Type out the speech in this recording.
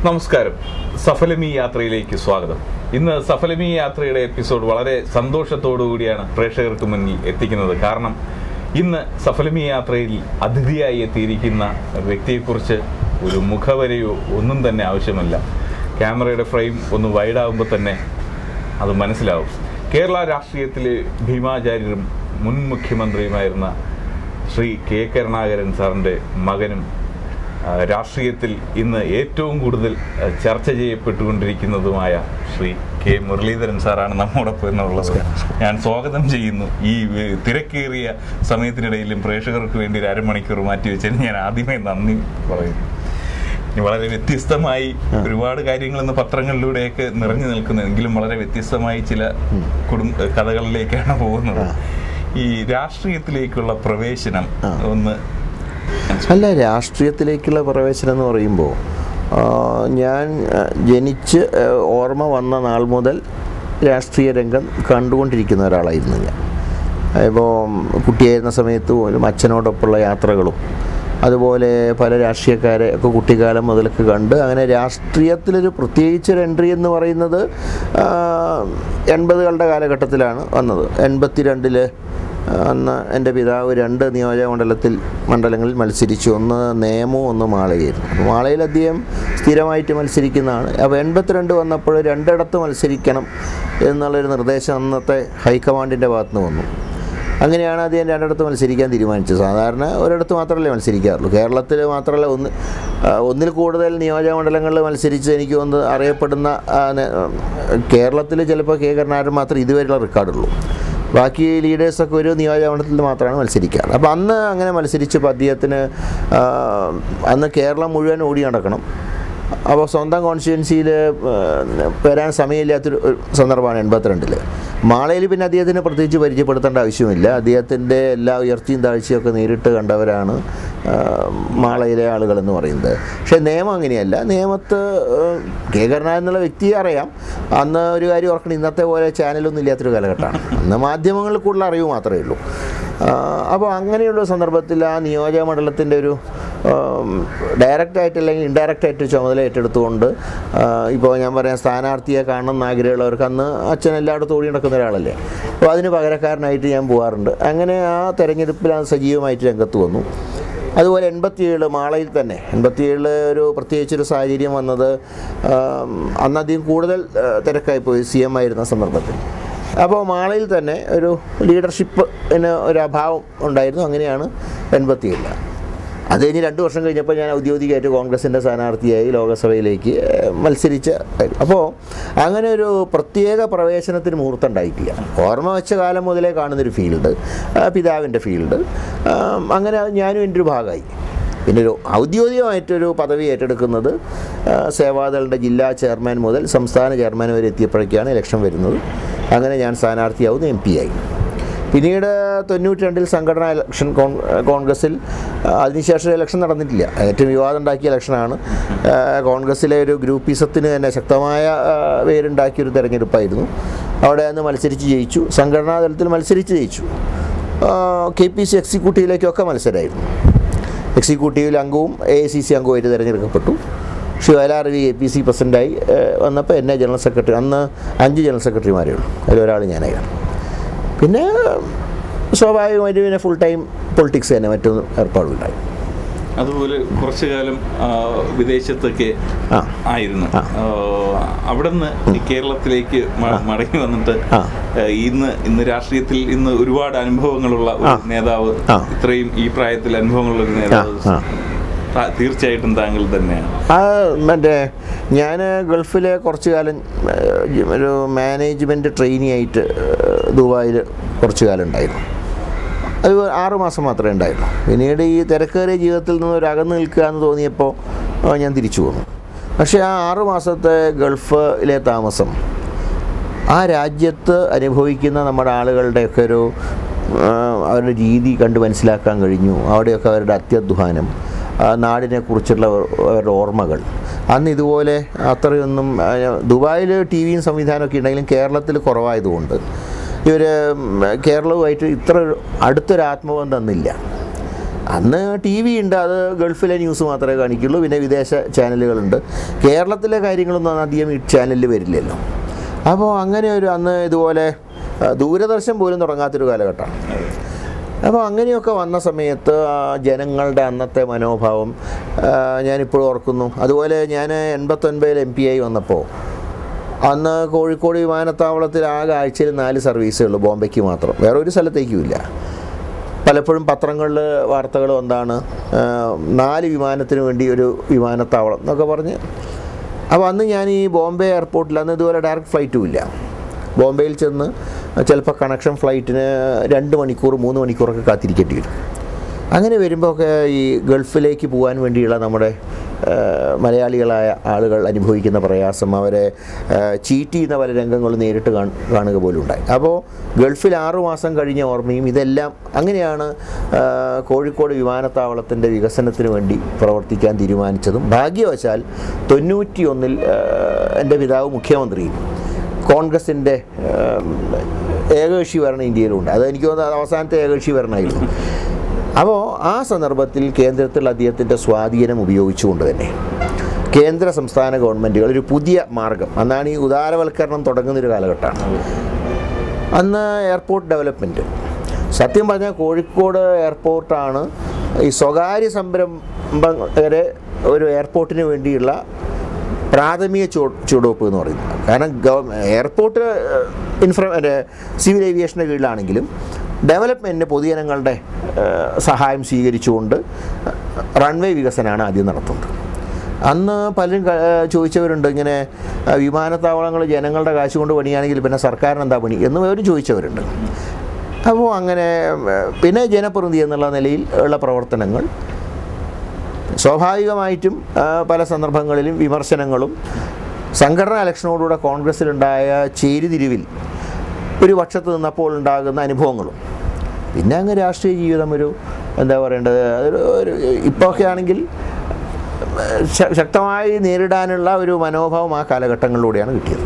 നമസ്കാരം. സഫലമി യാത്രയിലേക്ക് സ്വാഗതം. ഇന്ന് സഫലമി യാത്രയുടെ എപ്പിസോഡ് വളരെ സന്തോഷത്തോടു കൂടിയാണ് പ്രേക്ഷകർക്ക് മുന്നിൽ എത്തിക്കുന്നത്. കാരണം ഇന്ന് സഫലമി യാത്രയിൽ അതിഥിയായി എത്തിയിരിക്കുന്ന വ്യക്തിയെക്കുറിച്ച് ഒരു മുഖവരയോ ഒന്നും തന്നെ ആവശ്യമല്ല. ക്യാമറയുടെ ഫ്രെയിം ഒന്ന് വൈഡാകുമ്പോൾ തന്നെ അത് മനസ്സിലാവും. കേരള രാഷ്ട്രീയത്തിലെ ഭീമാചാര്യരും മുൻ മുഖ്യമന്ത്രിയുമായിരുന്ന ശ്രീ കെ കരുണാകരൻ സാറിൻ്റെ മകനും രാഷ്ട്രീയത്തിൽ ഇന്ന് ഏറ്റവും കൂടുതൽ ചർച്ച ചെയ്യപ്പെട്ടുകൊണ്ടിരിക്കുന്നതുമായ ശ്രീ കെ മുരളീധരൻ സാറാണ് നമ്മോടൊപ്പം എന്നുള്ളത്. ഞാൻ സ്വാഗതം ചെയ്യുന്നു. ഈ തിരക്കേറിയ സമയത്തിനിടയിലും പ്രേക്ഷകർക്ക് വേണ്ടി ഒരു അരമണിക്കൂർ മാറ്റിവെച്ചതിന് ഞാൻ ആദ്യമേ നന്ദി പറയുന്നു. വളരെ വ്യത്യസ്തമായി ഒരുപാട് കാര്യങ്ങളെന്ന് പത്രങ്ങളിലൂടെയൊക്കെ നിറഞ്ഞു നിൽക്കുന്നതെങ്കിലും വളരെ വ്യത്യസ്തമായി ചില കഥകളിലേക്കാണ് പോകുന്നത്. ഈ രാഷ്ട്രീയത്തിലേക്കുള്ള പ്രവേശനം ഒന്ന് അല്ല, രാഷ്ട്രീയത്തിലേക്കുള്ള പ്രവേശനം എന്ന് പറയുമ്പോൾ ഞാൻ ജനിച്ച് ഓർമ്മ വന്ന നാൾ മുതൽ രാഷ്ട്രീയ രംഗം കണ്ടുകൊണ്ടിരിക്കുന്ന ഒരാളായിരുന്നു ഞാൻ. ഇപ്പോൾ കുട്ടിയായിരുന്ന സമയത്ത് പോലും അച്ഛനോടൊപ്പമുള്ള യാത്രകളും അതുപോലെ പല രാഷ്ട്രീയക്കാരെ ഒക്കെ കുട്ടിക്കാലം മുതലൊക്കെ കണ്ട് അങ്ങനെ രാഷ്ട്രീയത്തിലൊരു പ്രത്യേകിച്ചൊരു എൻട്രി എന്ന് പറയുന്നത് 80കളുടെ കാലഘട്ടത്തിലാണ് വന്നത്. 82 അന്ന് എൻ്റെ പിതാവ് 2 നിയോജക മണ്ഡലങ്ങളിൽ മത്സരിച്ചു. ഒന്ന് നേമവും ഒന്ന് മാളയായിരുന്നു. അപ്പോൾ മാളയിൽ അദ്ദേഹം സ്ഥിരമായിട്ട് മത്സരിക്കുന്നതാണ്. അപ്പോൾ 82 വന്നപ്പോൾ 2ഇടത്ത് മത്സരിക്കണം എന്നുള്ളൊരു നിർദ്ദേശം അന്നത്തെ ഹൈക്കമാൻഡിൻ്റെ ഭാഗത്ത് നിന്ന് വന്നു. അങ്ങനെയാണ് അദ്ദേഹം 2ഇടത്ത് മത്സരിക്കാൻ തീരുമാനിച്ചത്. സാധാരണ ഒരിടത്ത് മാത്രമല്ലേ മത്സരിക്കാറുള്ളൂ. കേരളത്തിൽ മാത്രമല്ല, ഒന്നിൽ കൂടുതൽ നിയോജക മണ്ഡലങ്ങളിൽ മത്സരിച്ച് എനിക്ക് തോന്നുന്നത് അറിയപ്പെടുന്ന കേരളത്തിൽ ചിലപ്പോൾ കെ കരുണാകരൻ മാത്രമേ ഇതുവരെയുള്ള റെക്കോർഡുള്ളൂ. ബാക്കി ലീഡേഴ്സൊക്കെ ഒരു നിയോജകമണ്ഡലത്തിൽ മാത്രമാണ് മത്സരിക്കാറ്. അപ്പോൾ അന്ന് അങ്ങനെ മത്സരിച്ചപ്പോൾ അദ്ദേഹത്തിന് അന്ന് കേരളം മുഴുവൻ ഓടി നടക്കണം. അപ്പോൾ സ്വന്തം കോൺസ്റ്റിറ്റ്യുവൻസിയിൽ വരാൻ സമയമില്ലാത്തൊരു സന്ദർഭമാണ് 82. മാളയിൽ പിന്നെ അദ്ദേഹത്തിന് പ്രത്യേകിച്ച് പരിചയപ്പെടുത്തേണ്ട ആവശ്യമില്ല. അദ്ദേഹത്തിൻ്റെ എല്ലാ ഉയർച്ചയും താഴ്ചയൊക്കെ നേരിട്ട് കണ്ടവരാണ് മാളയിലെ ആളുകളെന്ന് പറയുന്നത്. പക്ഷേ നിയമം അങ്ങനെയല്ല. നിയമത്ത് കെ കരുണാകരൻ എന്നുള്ള വ്യക്തിയെ അറിയാം. അന്ന് ഒരു കാര്യം ഓർക്കണം, ഇന്നത്തെ പോലെ ചാനലൊന്നും ഇല്ലാത്തൊരു കാലഘട്ടമാണ്. അന്ന് മാധ്യമങ്ങളിൽ കൂടുതൽ അറിവ് മാത്രമേ ഉള്ളൂ. അപ്പോൾ അങ്ങനെയുള്ള സന്ദർഭത്തിൽ ആ നിയോജക മണ്ഡലത്തിൻ്റെ ഒരു ഡയറക്റ്റായിട്ട് അല്ലെങ്കിൽ ഇൻഡയറക്റ്റായിട്ട് ചുമതല ഏറ്റെടുത്തുകൊണ്ട് ഇപ്പോൾ ഞാൻ പറയാം, സ്ഥാനാർത്ഥിയെ കാണണമെന്ന് ആഗ്രഹമുള്ളവർക്ക് അന്ന് അച്ഛൻ എല്ലായിടത്തും ഓടി നടക്കുന്ന ഒരാളല്ലേ. അപ്പോൾ അതിന് പകരക്കാരനായിട്ട് ഞാൻ പോകാറുണ്ട്. അങ്ങനെ ആ തെരഞ്ഞെടുപ്പിൽ അത് സജീവമായിട്ട് രംഗത്ത് വന്നു. അതുപോലെ 87 മാളയിൽ തന്നെ 87 ഒരു പ്രത്യേകിച്ചൊരു സാഹചര്യം വന്നത് അന്ന് അധികം കൂടുതൽ തിരക്കായിപ്പോയി CM ആയിരുന്ന സന്ദർഭത്തിൽ. അപ്പോൾ മാളയിൽ തന്നെ ഒരു ലീഡർഷിപ്പിന് ഒരു അഭാവം ഉണ്ടായിരുന്നു. അങ്ങനെയാണ് 87. അത് കഴിഞ്ഞ് 2 വർഷം കഴിഞ്ഞപ്പോൾ ഞാൻ ഔദ്യോഗികമായിട്ട് കോൺഗ്രസിൻ്റെ സ്ഥാനാർത്ഥിയായി ലോകസഭയിലേക്ക് മത്സരിച്ച. അപ്പോൾ അങ്ങനെ ഒരു പ്രത്യേക പ്രവേശനത്തിന് മുഹൂർത്തം ഉണ്ടായിട്ടില്ല. ഓർമ്മ വെച്ച കാലം മുതലേ കാണുന്നൊരു ഫീൽഡ്, പിതാവിൻ്റെ ഫീൽഡ്. അങ്ങനെ ഞാനും എൻ്റെ ഒരു ഭാഗമായി. പിന്നെ ഒരു ഔദ്യോഗികമായിട്ടൊരു പദവി ഏറ്റെടുക്കുന്നത് സേവാദളിൻ്റെ ജില്ലാ ചെയർമാൻ മുതൽ സംസ്ഥാന ചെയർമാൻ വരെ എത്തിയപ്പോഴേക്കാണ് ഇലക്ഷൻ വരുന്നത്. അങ്ങനെ ഞാൻ സ്ഥാനാർത്ഥിയാവുന്ന MP ആയി. പിന്നീട് 92 സംഘടനാ ഇലക്ഷൻ കോൺഗ്രസ്സിൽ, അതിനുശേഷം ഇലക്ഷൻ നടന്നിട്ടില്ല. ഏറ്റവും വിവാദം ഉണ്ടാക്കിയ ഇലക്ഷനാണ്. കോൺഗ്രസ്സിലെ ഒരു ഗ്രൂപ്പിസത്തിന് തന്നെ ശക്തമായ പേരുണ്ടാക്കിയൊരു തെരഞ്ഞെടുപ്പായിരുന്നു. അവിടെ അന്ന് മത്സരിച്ച് ജയിച്ചു. സംഘടനാ തലത്തിൽ മത്സരിച്ച് ജയിച്ചു. KPC എക്സിക്യൂട്ടീവിലേക്കൊക്കെ മത്സരമായിരുന്നു. എക്സിക്യൂട്ടീവിൽ അംഗവും AICC അംഗവുമായിട്ട് തിരഞ്ഞെടുക്കപ്പെട്ടു. ശിവലാർവി APC പ്രസിഡൻ്റായി വന്നപ്പോൾ എന്നെ ജനറൽ സെക്രട്ടറി, അന്ന് 5 ജനറൽ സെക്രട്ടറിമാരേ ഉള്ളൂ, അതിലൊരാൾ ഞാനായിരുന്നു. പിന്നെ സ്വാഭാവികമായിട്ട് പിന്നെ ഫുൾ ടൈം പൊളിറ്റിക്സ് തന്നെ, മറ്റൊന്നും ഏർപ്പാടുണ്ടായി. അതുപോലെ കുറച്ചു കാലം വിദേശത്തൊക്കെ ആയിരുന്നു. അവിടെ നിന്ന് കേരളത്തിലേക്ക് മടങ്ങി വന്നിട്ട് ഇന്ന് രാഷ്ട്രീയത്തിൽ ഇന്ന് ഒരുപാട് അനുഭവങ്ങളുള്ള ഒരു നേതാവ്, ഇത്രയും ഈ പ്രായത്തിൽ അനുഭവങ്ങളുള്ള ഒരു നേതാവ് തീർച്ചയായിട്ടും താങ്കൾ തന്നെയാണ്. മറ്റേ ഞാൻ ഗൾഫിലെ കുറച്ചു കാലം ഒരു മാനേജ്മെൻറ്റ് ട്രെയിനി ആയിട്ട് ദുബായിൽ കുറച്ചു കാലം ഉണ്ടായിരുന്നു. അത് 6 മാസം മാത്രമേ ഉണ്ടായിരുന്നു. പിന്നീട് ഈ തിരക്കേറിയ ജീവിതത്തിൽ നിന്ന് ഒരു അകന്ന് നിൽക്കുക എന്ന് തോന്നിയപ്പോൾ ഞാൻ തിരിച്ചു പോന്നു. പക്ഷേ ആ 6 മാസത്തെ ഗൾഫിലെ താമസം ആ രാജ്യത്ത് അനുഭവിക്കുന്ന നമ്മുടെ ആളുകളുടെയൊക്കെ ഒരു അവരുടെ രീതി കണ്ട് മനസ്സിലാക്കാൻ കഴിഞ്ഞു. അവിടെയൊക്കെ അവരുടെ അത്യധ്വാനം, നാടിനെക്കുറിച്ചുള്ള അവരുടെ ഓർമ്മകൾ. അന്ന് ഇതുപോലെ അത്രയൊന്നും ദുബായിൽ TVയും സംവിധാനമൊക്കെ ഉണ്ടെങ്കിലും കേരളത്തിൽ കുറവായതുകൊണ്ട് ഇവർ കേരളവുമായിട്ട് ഇത്ര അടുത്തൊരു ആത്മബന്ധം തന്നില്ല. അന്ന് ടി വി ഉണ്ട്, അത് ഗൾഫിലെ ന്യൂസ് മാത്രമേ കാണിക്കുള്ളൂ, പിന്നെ വിദേശ ചാനലുകളുണ്ട്. കേരളത്തിലെ കാര്യങ്ങളൊന്നും അധികം ഈ ചാനലിൽ വരില്ലല്ലോ. അപ്പോൾ അങ്ങനെ അന്ന് ഇതുപോലെ ദൂരദർശൻ പോലും തുടങ്ങാത്തൊരു കാലഘട്ടമാണ്. അപ്പോൾ അങ്ങനെയൊക്കെ വന്ന സമയത്ത് ജനങ്ങളുടെ അന്നത്തെ മനോഭാവം ഞാനിപ്പോഴും ഓർക്കുന്നു. അതുപോലെ ഞാൻ 89 MP ആയി വന്നപ്പോൾ അന്ന് കോഴിക്കോട് വിമാനത്താവളത്തിൽ ആകെ ആഴ്ചയിൽ 4 സർവീസുള്ളൂ, ബോംബെക്ക് മാത്രം, വേറെ ഒരു സ്ഥലത്തേക്കും ഇല്ല. പലപ്പോഴും പത്രങ്ങളിൽ വാർത്തകൾ എന്താണ് 4 വിമാനത്തിന് വേണ്ടി ഒരു വിമാനത്താവളം എന്നൊക്കെ പറഞ്ഞ്. അപ്പോൾ അന്ന് ഞാൻ ഈ ബോംബെ എയർപോർട്ടിൽ അന്ന് ഇതുപോലെ ഡയറക്റ്റ് ഫ്ലൈറ്റും ഇല്ല. ബോംബെയിൽ ചെന്ന് ചിലപ്പോൾ കണക്ഷൻ ഫ്ലൈറ്റിന് 2 മണിക്കൂർ 3 മണിക്കൂറൊക്കെ കാത്തിരിക്കേണ്ടി വരും. അങ്ങനെ വരുമ്പോഴൊക്കെ ഈ ഗൾഫിലേക്ക് പോകാൻ വേണ്ടിയുള്ള നമ്മുടെ മലയാളികളായ ആളുകൾ അനുഭവിക്കുന്ന പ്രയാസം, അവരെ ചീറ്റ് ചെയ്യുന്ന പല രംഗങ്ങളും നേരിട്ട് കാണുക പോലും ഉണ്ടായി. അപ്പോൾ ഗൾഫിൽ 6 മാസം കഴിഞ്ഞ ഓർമ്മയും ഇതെല്ലാം അങ്ങനെയാണ് കോഴിക്കോട് വിമാനത്താവളത്തിൻ്റെ വികസനത്തിന് വേണ്ടി പ്രവർത്തിക്കാൻ തീരുമാനിച്ചതും. ഭാഗ്യവശാൽ 91 എൻ്റെ പിതാവ് മുഖ്യമന്ത്രിയും കോൺഗ്രസിൻ്റെ ഏകകക്ഷി ഭരണം ഇന്ത്യയിലുണ്ട്. അത് എനിക്ക് തോന്നുന്നത് അവസാനത്തെ ഏകകക്ഷി ഭരണമായിരുന്നു. അപ്പോൾ ആ സന്ദർഭത്തിൽ കേന്ദ്രത്തിൽ അദ്ദേഹത്തിൻ്റെ സ്വാധീനം ഉപയോഗിച്ചുകൊണ്ട് തന്നെ കേന്ദ്ര സംസ്ഥാന ഗവൺമെൻറ്റുകൾ ഒരു പുതിയ മാർഗം, അന്നാണ് ഈ ഉദാരവൽക്കരണം തുടങ്ങുന്നൊരു കാലഘട്ടമാണ്. അന്ന് എയർപോർട്ട് ഡെവലപ്മെൻറ്റ്, സത്യം പറഞ്ഞാൽ കോഴിക്കോട് എയർപോർട്ടാണ് ഈ സ്വകാര്യ സംരംഭകരെ ഒരു എയർപോർട്ടിന് വേണ്ടിയുള്ള പ്രാഥമിക ചുവടുവെപ്പ് എന്ന് പറയുന്നത്. കാരണം എയർപോർട്ട് സിവിൽ ഏവിയേഷൻ്റെ കീഴിലാണെങ്കിലും ഡെവലപ്മെൻറ്റിന് പൊതുജനങ്ങളുടെ സഹായം സ്വീകരിച്ചുകൊണ്ട് റൺവേ വികസനമാണ് ആദ്യം നടത്തുന്നത്. അന്ന് പലരും ചോദിച്ചവരുണ്ട്, ഇങ്ങനെ വിമാനത്താവളങ്ങൾ ജനങ്ങളുടെ കാശ് കൊണ്ട് പണിയാണെങ്കിൽ പിന്നെ സർക്കാരിന് എന്താ പണി എന്ന് അവരും ചോദിച്ചവരുണ്ട്. അപ്പോൾ അങ്ങനെ പിന്നെ ജനപ്രതിനിധി എന്നുള്ള നിലയിൽ ഉള്ള പ്രവർത്തനങ്ങൾ സ്വാഭാവികമായിട്ടും പല സന്ദർഭങ്ങളിലും വിമർശനങ്ങളും സംഘടനാ ഇലക്ഷനോടുകൂടെ കോൺഗ്രസ്സിലുണ്ടായ ചേരിതിരിവിൽ ഒരു പക്ഷത്ത് നിന്നപ്പോൾ ഉണ്ടാകുന്ന അനുഭവങ്ങളും, പിന്നെ അങ്ങ് രാഷ്ട്രീയ ജീവിതം ഒരു എന്താ പറയേണ്ടത്, ഒരു ഇപ്പോഴൊക്കെ ആണെങ്കിൽ ശക്തമായി നേരിടാനുള്ള ഒരു മനോഭാവം ആ കാലഘട്ടങ്ങളിലൂടെയാണ് കിട്ടിയത്.